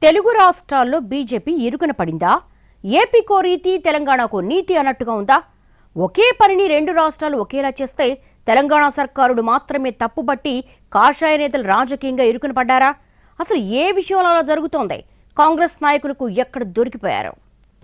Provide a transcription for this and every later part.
తెలుగు రాష్ట్రాల్లో బీజేపీ ఇరుకున పడిందా? ఏపీకో రీతి, తెలంగాణకో నీతి అన్నట్టుగా ఉందా? ఒకే పనిని రెండు రాష్ట్రాలు ఒకేలా చేస్తే తెలంగాణ సర్కారుడు మాత్రమే తప్పుబట్టి కాషాయ నేతలు రాజకీయంగా ఇరుకున పడ్డారా? అసలు ఏ విషయంలో అలా జరుగుతోంది? కాంగ్రెస్ నాయకులకు ఎక్కడ దొరికిపోయారు?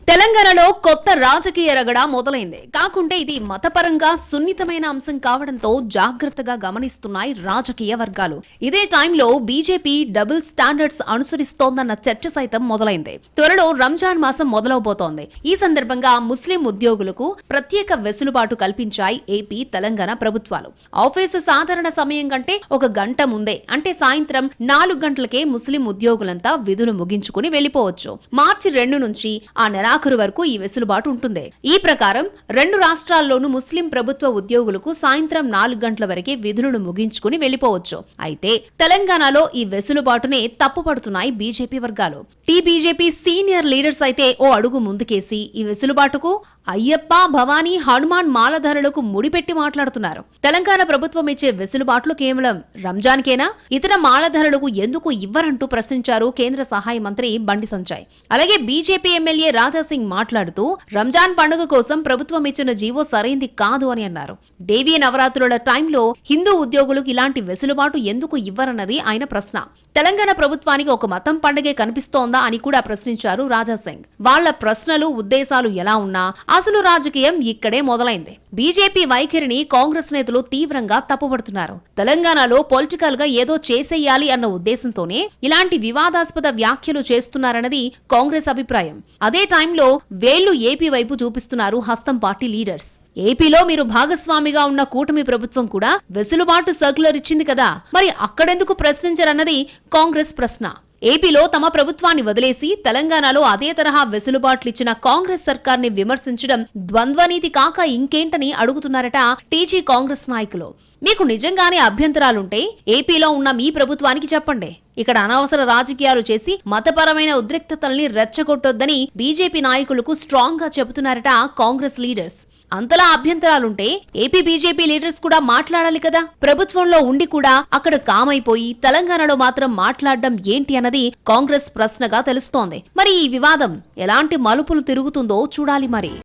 తెలంగాణలో కొత్త రాజకీయ రగడ మొదలైంది. కాకుంటే ఇది మతపరంగా సున్నితమైన అంశం కావడంతో జాగ్రత్తగా గమనిస్తున్నాయి రాజకీయ వర్గాలు. ఇదే టైంలో బీజేపీ డబుల్ స్టాండర్డ్స్ అనుసరిస్తోందన్న చర్చ సైతం మొదలైంది. త్వరలో రంజాన్ మాసం మొదలవబోతోంది. ఈ సందర్భంగా ముస్లిం ఉద్యోగులకు ప్రత్యేక వెసులుబాటు కల్పించాయి ఏపీ, తెలంగాణ ప్రభుత్వాలు. ఆఫీసు సాధారణ సమయం కంటే ఒక గంట ముందే, అంటే సాయంత్రం 4 గంటలకే ముస్లిం ఉద్యోగులంతా విధులు ముగించుకుని వెళ్లిపోవచ్చు. మార్చి 2 నుంచి ఆ నెలాఖరు వరకు ఈ వెసులుబాటు ఉంటుంది. ఈ ప్రకారం రెండు రాష్ట్రాల్లోనూ ముస్లిం ప్రభుత్వ ఉద్యోగులకు సాయంత్రం 4 గంటల వరకే విధులను ముగించుకుని వెళ్లిపోవచ్చు. అయితే తెలంగాణలో ఈ వెసులుబాటునే తప్పుపడుతున్నాయి బీజేపీ వర్గాలు. బీజేపీ సీనియర్ లీడర్స్ అయితే ఓ అడుగు ముందుకేసి ఈ వెసులుబాటుకు అయ్యప్ప, భవానీ, హనుమాన్ మాలధారులకు ముడిపెట్టి మాట్లాడుతున్నారు. తెలంగాణ ప్రభుత్వం ఇచ్చే వెసులుబాట్లు కేవలం రంజాన్కేనా, ఇతర మాలధారులకు ఎందుకు ఇవ్వరంటూ ప్రశ్నించారు కేంద్ర సహాయ మంత్రి బండి సంజయ్. అలాగే బీజేపీ ఎమ్మెల్యే రాజాసింగ్ మాట్లాడుతూ రంజాన్ పండుగ కోసం ప్రభుత్వం ఇచ్చిన జీవో సరైంది కాదు అని అన్నారు. దేవీ నవరాత్రుల టైంలో హిందూ ఉద్యోగులకు ఇలాంటి వెసులుబాటు ఎందుకు ఇవ్వరన్నది ఆయన ప్రశ్న. తెలంగాణ ప్రభుత్వానికి ఒక మతం పండుగే కనిపిస్తోందా అని కూడా ప్రశ్నించారు రాజాసింగ్. వాళ్ల ప్రశ్నలు, ఉద్దేశాలు ఎలా ఉన్నా అసలు రాజకీయం ఇక్కడే మొదలైంది. బీజేపీ వైఖరిని కాంగ్రెస్ నేతలు తీవ్రంగా తప్పుపడుతున్నారు. తెలంగాణలో పొలిటికల్ గా ఏదో చేసేయాలి అన్న ఉద్దేశంతోనే ఇలాంటి వివాదాస్పద వ్యాఖ్యలు చేస్తున్నారన్నది కాంగ్రెస్ అభిప్రాయం. అదే టైంలో వేళ్లు ఏపీ వైపు చూపిస్తున్నారు హస్తం పార్టీ లీడర్స్. ఏపీలో మీరు భాగస్వామిగా ఉన్న కూటమి ప్రభుత్వం కూడా వెసులుబాటు సర్క్యులర్ ఇచ్చింది కదా, మరి అక్కడెందుకు ప్రశ్నించరన్నది కాంగ్రెస్ ప్రశ్న. ఏపీలో తమ ప్రభుత్వాన్ని వదిలేసి తెలంగాణలో అదే తరహా వెసులుబాట్లిచ్చిన కాంగ్రెస్ సర్కార్ని విమర్శించడం ద్వంద్వనీతి కాక ఇంకేంటని అడుగుతున్నారట టీజీ కాంగ్రెస్ నాయకులు. మీకు నిజంగానే అభ్యంతరాలుంటే ఏపీలో ఉన్న మీ ప్రభుత్వానికి చెప్పండి. ఇక్కడ అనవసర రాజకీయాలు చేసి మతపరమైన ఉద్రిక్తతల్ని రెచ్చగొట్టొద్దని బీజేపీ నాయకులకు స్ట్రాంగ్ గా చెబుతున్నారట కాంగ్రెస్ లీడర్స్. అంతలా అభ్యంతరాలుంటే ఏపీ బీజేపీ లీడర్స్ కూడా మాట్లాడాలి కదా. ప్రభుత్వంలో ఉండి కూడా అక్కడ కామైపోయి తెలంగాణలో మాత్రం మాట్లాడడం ఏంటి అన్నది కాంగ్రెస్ ప్రశ్నగా తెలుస్తోంది. మరి ఈ వివాదం ఎలాంటి మలుపులు తిరుగుతుందో చూడాలి మరి.